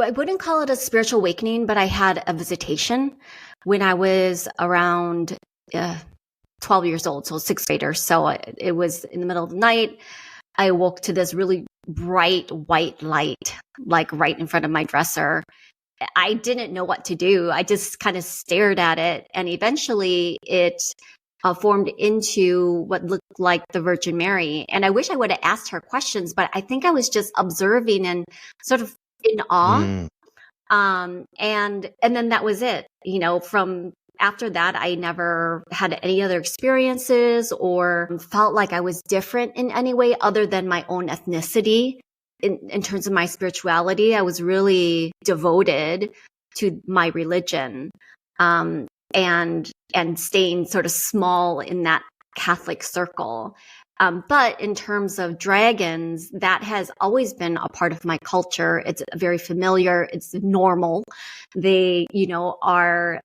I wouldn't call it a spiritual awakening, but I had a visitation when I was around 12 years old, so sixth grader. So it was in the middle of the night. I awoke to this really bright white light, like right in front of my dresser. I didn't know what to do. I just kind of stared at it. And eventually it formed into what looked like the Virgin Mary. And I wish I would have asked her questions, but I think I was just observing and sort of in awe. And then that was it. From after that, I never had any other experiences or felt like I was different in any way other than my own ethnicity. In terms of my spirituality, I was really devoted to my religion, and staying sort of small in that Catholic circle. But in terms of dragons, that has always been a part of my culture. It's very familiar. It's normal. They, are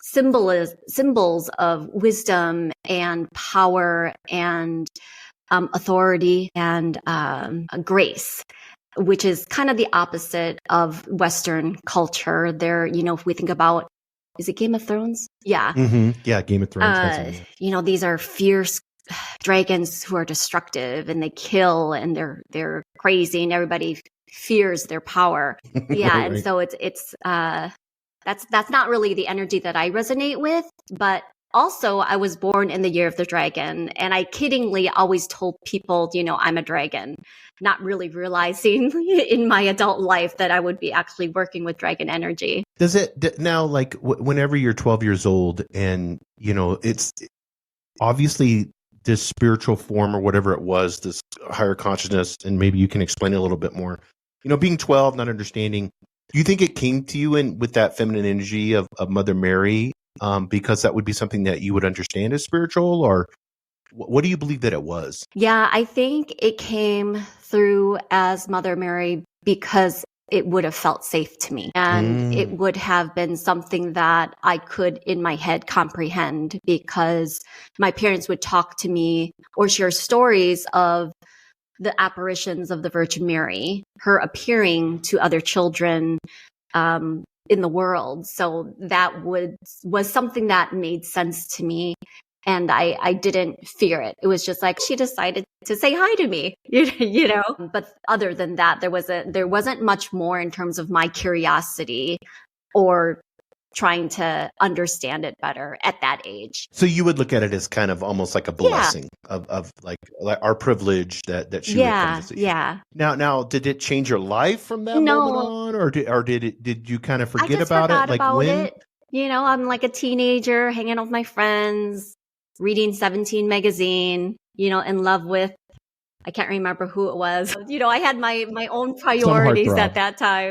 symbols of wisdom and power and authority and grace, which is kind of the opposite of Western culture. There, if we think about, is it Game of Thrones? Yeah. Mm-hmm. Yeah, Game of Thrones. These are fierce dragons who are destructive and they kill and they're crazy and everybody fears their power. Yeah, right. And so it's that's not really the energy that I resonate with, but also, I was born in the year of the dragon, and I kiddingly always told people, I'm a dragon, not really realizing in my adult life that I would be actually working with dragon energy. Does it now, like whenever you're 12 years old and, it's obviously this spiritual form or whatever it was, this higher consciousness, and maybe you can explain it a little bit more, being 12, not understanding, do you think it came to you with that feminine energy of Mother Mary? Because that would be something that you would understand as spiritual, or what do you believe that it was? Yeah, I think it came through as Mother Mary because it would have felt safe to me. And it would have been something that I could in my head comprehend because my parents would talk to me or share stories of the apparitions of the Virgin Mary, her appearing to other children, in the world. So that was something that made sense to me. And I didn't fear it. It was just like, she decided to say hi to me, But other than that, there wasn't much more in terms of my curiosity or trying to understand it better at that age. So you would look at it as kind of almost like a blessing of like our privilege that she would come to see. Yeah. Now, did it change your life from that moment on, or did you kind of forget about it? Like when? I'm like a teenager hanging out with my friends, reading 17 magazine, in love with, I can't remember who it was. I had my own priorities at that time.